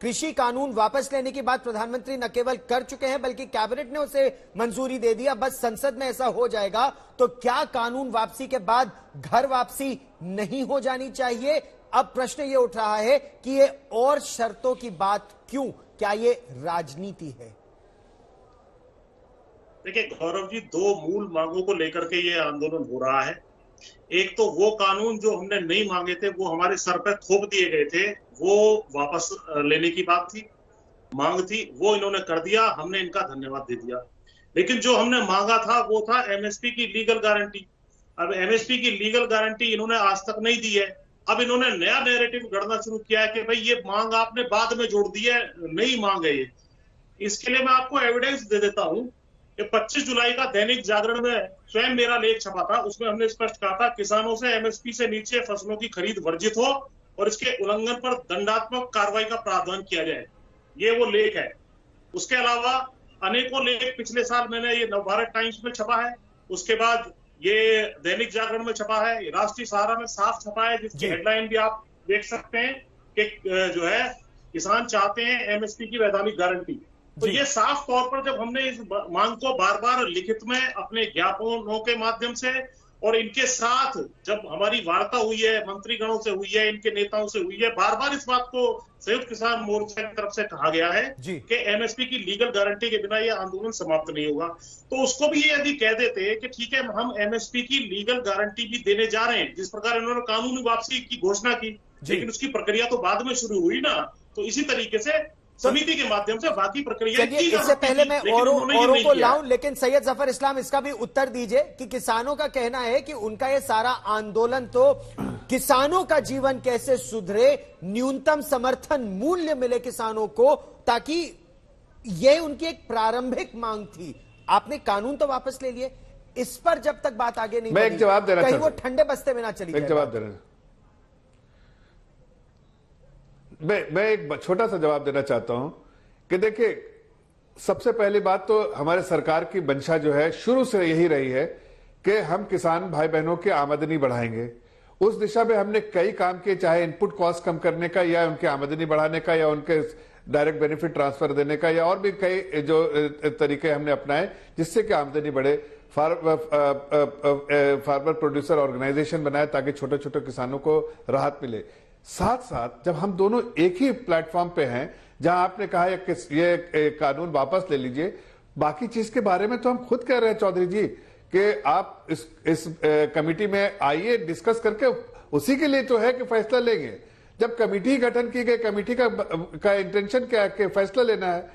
कृषि कानून वापस लेने की बात प्रधानमंत्री न केवल कर चुके हैं बल्कि कैबिनेट ने उसे मंजूरी दे दिया, बस संसद में ऐसा हो जाएगा। तो क्या कानून वापसी के बाद घर वापसी नहीं हो जानी चाहिए? अब प्रश्न ये उठ रहा है कि ये और शर्तों की बात क्यों? क्या ये राजनीति है? देखिए गौरव जी, दो मूल मांगों को लेकर के ये आंदोलन हो रहा है। एक तो वो कानून जो हमने नहीं मांगे थे, वो हमारे सर पे थोप दिए गए थे, वो वापस लेने की बात थी, मांग थी, वो इन्होंने कर दिया, हमने इनका धन्यवाद दे दिया। लेकिन जो हमने मांगा था वो था एमएसपी की लीगल गारंटी। अब एमएसपी की लीगल गारंटी इन्होंने आज तक नहीं दी है। अब इन्होंने नया नैरेटिव गढ़ना शुरू किया है कि भाई ये मांग आपने बाद में जोड़ दी है, नई मांग है ये। इसके लिए मैं आपको एविडेंस दे देता हूं कि 25 जुलाई का दैनिक जागरण में स्वयं मेरा लेख छपा था। उसमें हमने स्पष्ट कहा था किसानों से एमएसपी से नीचे फसलों की खरीद वर्जित हो और इसके उल्लंघन पर दंडात्मक कार्रवाई का प्रावधान किया जाए। ये वो लेख है। उसके अलावा अनेकों लेख पिछले साल मैंने ये नवभारत टाइम्स में छपा है, उसके बाद ये दैनिक जागरण में छपा है, राष्ट्रीय सहारा में साफ छपा है, जिसकी हेडलाइन भी आप देख सकते हैं कि जो है किसान चाहते हैं एमएसपी की वैधानिक गारंटी। तो ये साफ तौर पर जब हमने इस मांग को बार बार लिखित में अपने ज्ञापनों के माध्यम से और इनके साथ जब हमारी वार्ता हुई है, मंत्रीगणों से हुई है, इनके नेताओं से हुई है, बार बार इस बात को संयुक्त किसान मोर्चा की तरफ से कहा गया है कि एमएसपी की लीगल गारंटी के बिना यह आंदोलन समाप्त नहीं होगा। तो उसको भी ये यदि कह देते कि ठीक है हम एमएसपी की लीगल गारंटी भी देने जा रहे हैं, जिस प्रकार इन्होंने कानूनी वापसी की घोषणा की, लेकिन उसकी प्रक्रिया तो बाद में शुरू हुई ना। तो इसी तरीके से समिति के माध्यम से बाकी प्रक्रिया इससे पहले मैं औरों को लाऊं, लेकिन सैयद जफर इस्लाम इसका भी उत्तर दीजिए कि किसानों का कहना है कि उनका ये सारा आंदोलन तो किसानों का जीवन कैसे सुधरे, न्यूनतम समर्थन मूल्य मिले किसानों को, ताकि ये उनकी एक प्रारंभिक मांग थी। आपने कानून तो वापस ले लिए, इस पर जब तक बात आगे नहीं मैं एक जवाब देना कहीं वो ठंडे बस्ते में ना चली जाए। जवाब देना, मैं एक छोटा सा जवाब देना चाहता हूं कि देखिए, सबसे पहली बात तो हमारे सरकार की मंशा जो है शुरू से यही रही है कि हम किसान भाई बहनों की आमदनी बढ़ाएंगे। उस दिशा में हमने कई काम किए, चाहे इनपुट कॉस्ट कम करने का या उनकी आमदनी बढ़ाने का या उनके डायरेक्ट बेनिफिट ट्रांसफर देने का या और भी कई जो तरीके हमने अपनाए जिससे कि आमदनी बढ़े। फार्मर प्रोड्यूसर ऑर्गेनाइजेशन बनाए ताकि छोटे छोटे किसानों को राहत मिले। साथ साथ जब हम दोनों एक ही प्लेटफॉर्म पे हैं, जहां आपने कहा ये कानून वापस ले लीजिए, बाकी चीज के बारे में तो हम खुद कह रहे हैं चौधरी जी कि आप इस कमेटी में आइए, डिस्कस करके उसी के लिए तो है कि फैसला लेंगे। जब कमेटी गठन की गई, कमेटी का इंटेंशन क्या है कि फैसला लेना है,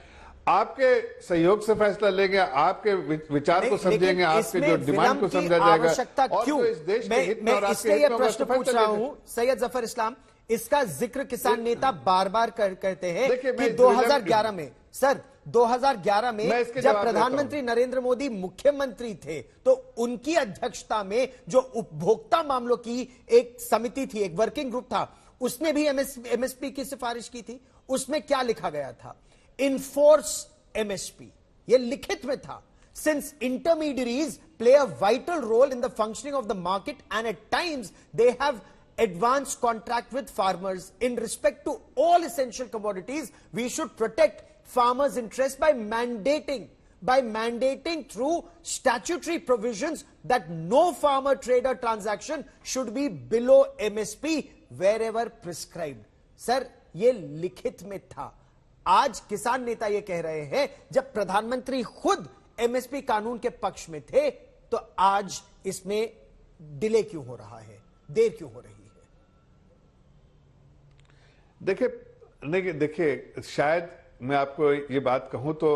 आपके सहयोग से फैसला लेंगे, आपके विचार को समझेंगे, आपके जो डिमांड को समझा जाएगा। और क्यों इस देश के हित में, मैं इसलिए यह प्रश्न पूछ रहा हूं सैयद जफर इस्लाम, इसका जिक्र किसान नेता बार बार करते हैं कि 2011 में, सर 2011 में जब प्रधानमंत्री नरेंद्र मोदी मुख्यमंत्री थे तो उनकी अध्यक्षता में जो उपभोक्ता मामलों की एक समिति थी, एक वर्किंग ग्रुप था, उसने भी एमएसपी की सिफारिश की थी। उसमें क्या लिखा गया था? इन्फोर्स एमएसपी, ये लिखित में था। Since intermediaries play a vital role in the functioning of the market and at times they have advance contract with farmers in respect to all essential commodities, we should protect farmers' interests by mandating through statutory provisions that no farmer trader transaction should be below MSP wherever prescribed. Sir ये लिखित में था। आज किसान नेता ये कह रहे हैं जब प्रधानमंत्री खुद एमएसपी कानून के पक्ष में थे तो आज इसमें डिले क्यों हो रहा है, देर क्यों हो रही है? देखिए शायद मैं आपको ये बात कहूं तो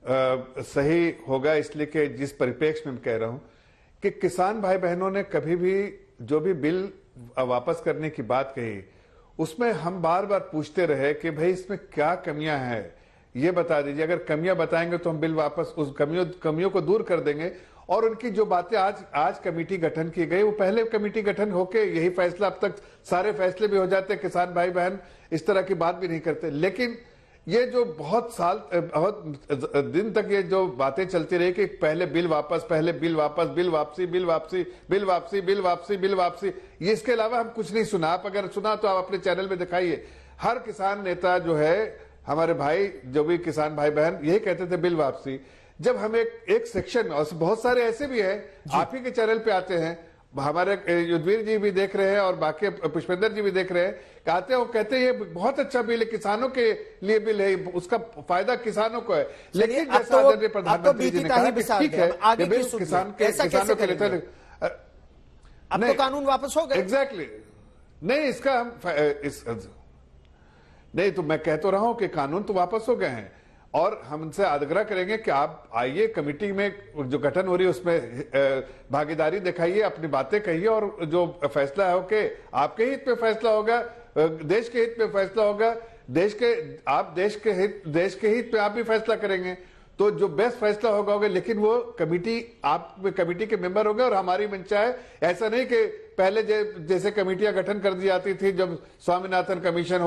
सही होगा, इसलिए कि जिस परिप्रेक्ष्य में मैं कह रहा हूं कि किसान भाई बहनों ने कभी भी जो भी बिल वापस करने की बात कही, उसमें हम बार बार पूछते रहे कि भाई इसमें क्या कमियां हैं, ये बता दीजिए। अगर कमियां बताएंगे तो हम बिल वापस उस कमियों को दूर कर देंगे। और उनकी जो बातें आज कमेटी गठन की गई, वो पहले कमेटी गठन होके यही फैसला, अब तक सारे फैसले भी हो जाते, किसान भाई बहन इस तरह की बात भी नहीं करते। लेकिन ये जो बहुत दिन तक ये जो बातें चलती रही कि पहले बिल वापस, पहले बिल वापस, बिल वापसी, बिल वापसी, बिल वापसी, बिल वापसी, बिल वापसी, ये इसके अलावा हम कुछ नहीं सुना। आप अगर सुना तो आप अपने चैनल में दिखाइए। हर किसान नेता जो है, हमारे भाई जो भी किसान भाई बहन यही कहते थे बिल वापसी। जब हम एक सेक्शन में, और बहुत सारे ऐसे भी हैं आप ही के चैनल पे आते हैं, हमारे युद्धवीर जी भी देख रहे हैं और बाकी पुष्पेंद्र जी भी देख रहे हैं, कहते हैं वो कहते हैं ये बहुत अच्छा बिल है, किसानों के लिए बिल है, उसका फायदा किसानों को है। लेकिन जैसा आदरणीय प्रधानमंत्री जी ने कहा कि ठीक है ये बिल किसानों के लिए, अब तो कानून वापस हो गए। एग्जैक्टली नहीं, इसका हम नहीं, तो मैं कह तो रहा हूं कि कानून तो वापस हो गए हैं, और हम उनसे आग्रह करेंगे कि आप आइए, कमेटी में जो गठन हो रही है उसमें भागीदारी दिखाइए, अपनी बातें कहिए, और जो फैसला है कि आपके हित में फैसला होगा, देश के हित में फैसला होगा, देश के हित में आप भी फैसला करेंगे, तो जो बेस्ट फैसला होगा लेकिन वो आप कमेटी के मेंबर होंगे और हमारी मंशा है। ऐसा नहीं कि पहले जैसे कमेटियां गठन कर दी जाती थी जब स्वामीनाथन कमीशन